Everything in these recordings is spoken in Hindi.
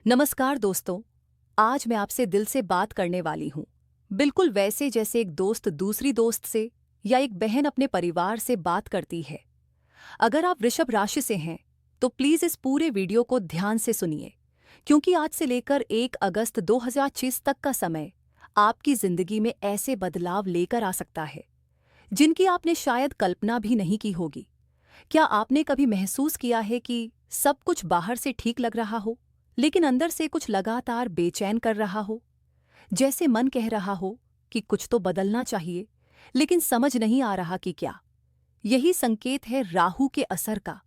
नमस्कार दोस्तों। आज मैं आपसे दिल से बात करने वाली हूँ। बिल्कुल वैसे जैसे एक दोस्त दूसरी दोस्त से या एक बहन अपने परिवार से बात करती है। अगर आप वृषभ राशि से हैं तो प्लीज इस पूरे वीडियो को ध्यान से सुनिए, क्योंकि आज से लेकर 1 अगस्त 2025 तक का समय आपकी जिंदगी में ऐसे बदलाव लेकर आ सकता है जिनकी आपने शायद कल्पना भी नहीं की होगी। क्या आपने कभी महसूस किया है कि सब कुछ बाहर से ठीक लग रहा हो, लेकिन अंदर से कुछ लगातार बेचैन कर रहा हो? जैसे मन कह रहा हो कि कुछ तो बदलना चाहिए, लेकिन समझ नहीं आ रहा कि क्या। यही संकेत है राहु के असर का।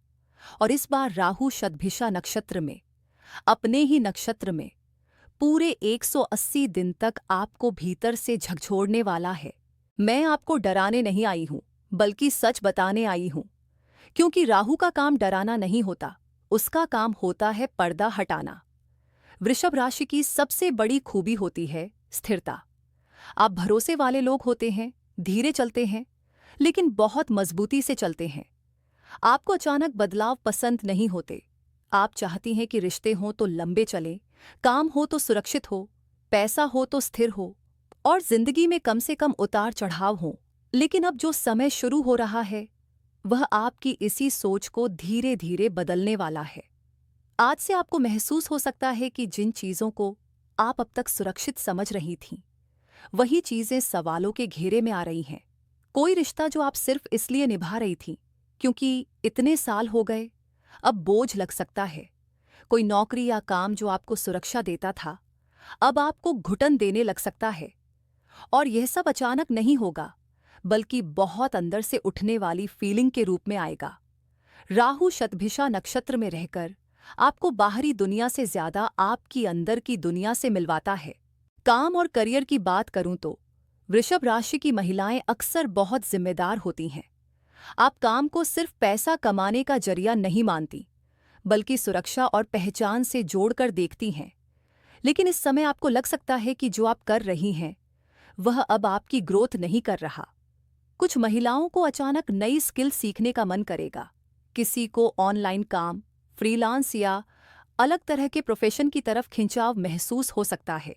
और इस बार राहु शतभिषा नक्षत्र में, अपने ही नक्षत्र में, पूरे 180 दिन तक आपको भीतर से झकझोरने वाला है। मैं आपको डराने नहीं आई हूं, बल्कि सच बताने आई हूं। क्योंकि राहु का काम डराना नहीं होता, उसका काम होता है पर्दा हटाना। वृषभ राशि की सबसे बड़ी खूबी होती है स्थिरता। आप भरोसे वाले लोग होते हैं, धीरे चलते हैं, लेकिन बहुत मजबूती से चलते हैं। आपको अचानक बदलाव पसंद नहीं होते। आप चाहती हैं कि रिश्ते हों तो लंबे चलें, काम हो तो सुरक्षित हो, पैसा हो तो स्थिर हो, और जिंदगी में कम से कम उतार चढ़ाव हों। लेकिन अब जो समय शुरू हो रहा है वह आपकी इसी सोच को धीरे धीरे बदलने वाला है। आज से आपको महसूस हो सकता है कि जिन चीजों को आप अब तक सुरक्षित समझ रही थीं, वही चीजें सवालों के घेरे में आ रही हैं। कोई रिश्ता जो आप सिर्फ इसलिए निभा रही थीं क्योंकि इतने साल हो गए, अब बोझ लग सकता है। कोई नौकरी या काम जो आपको सुरक्षा देता था, अब आपको घुटन देने लग सकता है। और यह सब अचानक नहीं होगा, बल्कि बहुत अंदर से उठने वाली फीलिंग के रूप में आएगा। राहु शतभिषा नक्षत्र में रहकर आपको बाहरी दुनिया से ज्यादा आपकी अंदर की दुनिया से मिलवाता है। काम और करियर की बात करूं तो वृषभ राशि की महिलाएं अक्सर बहुत जिम्मेदार होती हैं। आप काम को सिर्फ पैसा कमाने का जरिया नहीं मानती, बल्कि सुरक्षा और पहचान से जोड़कर देखती हैं। लेकिन इस समय आपको लग सकता है कि जो आप कर रही हैं वह अब आपकी ग्रोथ नहीं कर रहा। कुछ महिलाओं को अचानक नई स्किल सीखने का मन करेगा। किसी को ऑनलाइन काम, फ्रीलांस या अलग तरह के प्रोफेशन की तरफ खिंचाव महसूस हो सकता है।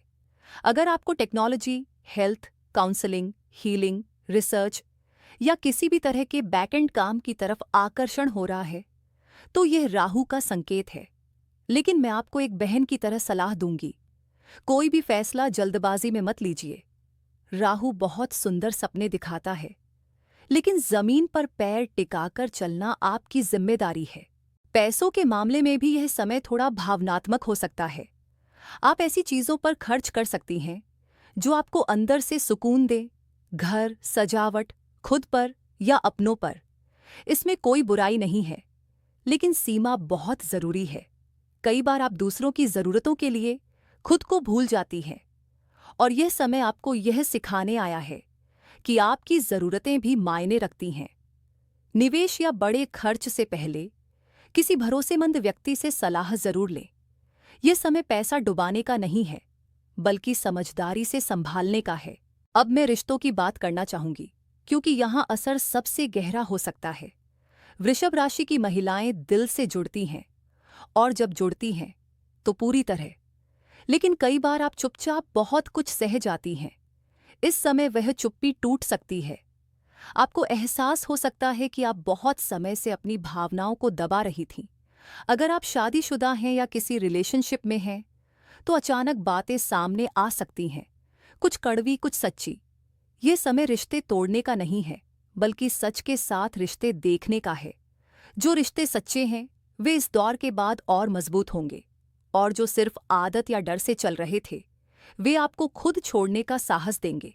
अगर आपको technology, health, counselling, healing, research या किसी भी तरह के बैकएंड काम की तरफ आकर्षण हो रहा है, तो यह राहु का संकेत है। लेकिन मैं आपको एक बहन की तरह सलाह दूंगी, कोई भी फैसला जल्दबाजी में मत लीजिए। राहु बहुत सुंदर सपने दिखाता है, लेकिन जमीन पर पैर टिकाकर चलना आपकी जिम्मेदारी है। पैसों के मामले में भी यह समय थोड़ा भावनात्मक हो सकता है। आप ऐसी चीजों पर खर्च कर सकती हैं जो आपको अंदर से सुकून दे, घर, सजावट, खुद पर या अपनों पर। इसमें कोई बुराई नहीं है, लेकिन सीमा बहुत जरूरी है। कई बार आप दूसरों की जरूरतों के लिए खुद को भूल जाती हैं, और यह समय आपको यह सिखाने आया है कि आपकी जरूरतें भी मायने रखती हैं। निवेश या बड़े खर्च से पहले किसी भरोसेमंद व्यक्ति से सलाह जरूर लें। यह समय पैसा डुबाने का नहीं है, बल्कि समझदारी से संभालने का है। अब मैं रिश्तों की बात करना चाहूंगी, क्योंकि यहां असर सबसे गहरा हो सकता है। वृषभ राशि की महिलाएं दिल से जुड़ती हैं, और जब जुड़ती हैं तो पूरी तरह। लेकिन कई बार आप चुपचाप बहुत कुछ सह जाती हैं। इस समय वह चुप्पी टूट सकती है। आपको एहसास हो सकता है कि आप बहुत समय से अपनी भावनाओं को दबा रही थीं। अगर आप शादीशुदा हैं या किसी रिलेशनशिप में हैं, तो अचानक बातें सामने आ सकती हैं, कुछ कड़वी, कुछ सच्ची। ये समय रिश्ते तोड़ने का नहीं है, बल्कि सच के साथ रिश्ते देखने का है। जो रिश्ते सच्चे हैं वे इस दौर के बाद और मजबूत होंगे, और जो सिर्फ आदत या डर से चल रहे थे वे आपको खुद छोड़ने का साहस देंगे।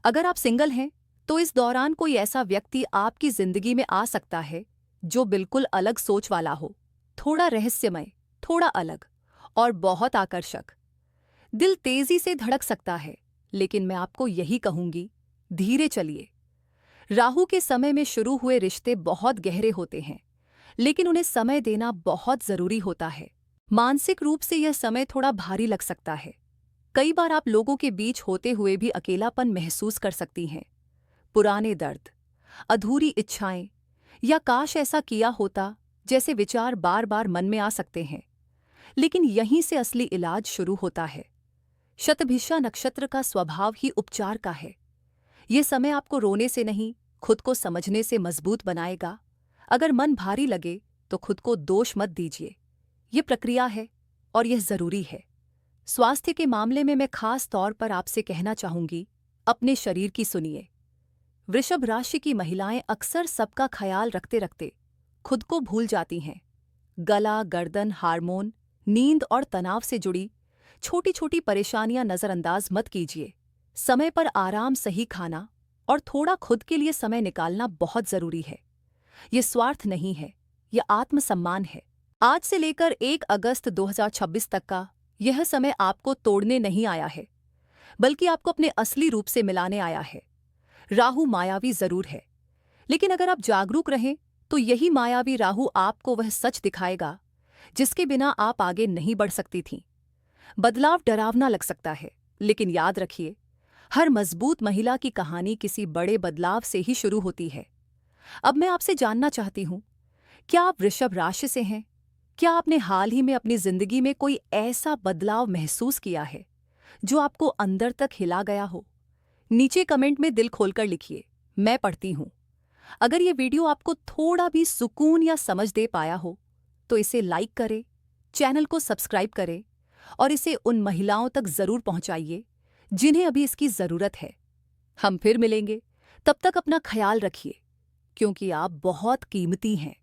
अगर आप सिंगल हैं तो इस दौरान कोई ऐसा व्यक्ति आपकी जिंदगी में आ सकता है जो बिल्कुल अलग सोच वाला हो, थोड़ा रहस्यमय, थोड़ा अलग और बहुत आकर्षक। दिल तेजी से धड़क सकता है, लेकिन मैं आपको यही कहूंगी, धीरे चलिए। राहु के समय में शुरू हुए रिश्ते बहुत गहरे होते हैं, लेकिन उन्हें समय देना बहुत जरूरी होता है। मानसिक रूप से यह समय थोड़ा भारी लग सकता है। कई बार आप लोगों के बीच होते हुए भी अकेलापन महसूस कर सकती हैं। पुराने दर्द, अधूरी इच्छाएं या काश ऐसा किया होता जैसे विचार बार बार मन में आ सकते हैं। लेकिन यहीं से असली इलाज शुरू होता है। शतभिषा नक्षत्र का स्वभाव ही उपचार का है। ये समय आपको रोने से नहीं, खुद को समझने से मजबूत बनाएगा। अगर मन भारी लगे तो खुद को दोष मत दीजिए। ये प्रक्रिया है और यह जरूरी है। स्वास्थ्य के मामले में मैं खास तौर पर आपसे कहना चाहूंगी, अपने शरीर की सुनिए। वृषभ राशि की महिलाएं अक्सर सबका ख्याल रखते रखते खुद को भूल जाती हैं। गला, गर्दन, हार्मोन, नींद और तनाव से जुड़ी छोटी छोटी परेशानियां नजरअंदाज मत कीजिए। समय पर आराम, सही खाना और थोड़ा खुद के लिए समय निकालना बहुत जरूरी है। ये स्वार्थ नहीं है, यह आत्मसम्मान है। आज से लेकर 1 अगस्त 2026 तक का यह समय आपको तोड़ने नहीं आया है, बल्कि आपको अपने असली रूप से मिलाने आया है। राहु मायावी जरूर है, लेकिन अगर आप जागरूक रहें तो यही मायावी राहु आपको वह सच दिखाएगा जिसके बिना आप आगे नहीं बढ़ सकती थीं। बदलाव डरावना लग सकता है, लेकिन याद रखिए, हर मजबूत महिला की कहानी किसी बड़े बदलाव से ही शुरू होती है। अब मैं आपसे जानना चाहती हूँ, क्या आप वृषभ राशि से हैं? क्या आपने हाल ही में अपनी जिंदगी में कोई ऐसा बदलाव महसूस किया है जो आपको अंदर तक हिला गया हो? नीचे कमेंट में दिल खोलकर लिखिए, मैं पढ़ती हूँ। अगर ये वीडियो आपको थोड़ा भी सुकून या समझ दे पाया हो तो इसे लाइक करें, चैनल को सब्सक्राइब करें और इसे उन महिलाओं तक जरूर पहुंचाइए जिन्हें अभी इसकी जरूरत है। हम फिर मिलेंगे, तब तक अपना ख्याल रखिए, क्योंकि आप बहुत कीमती हैं।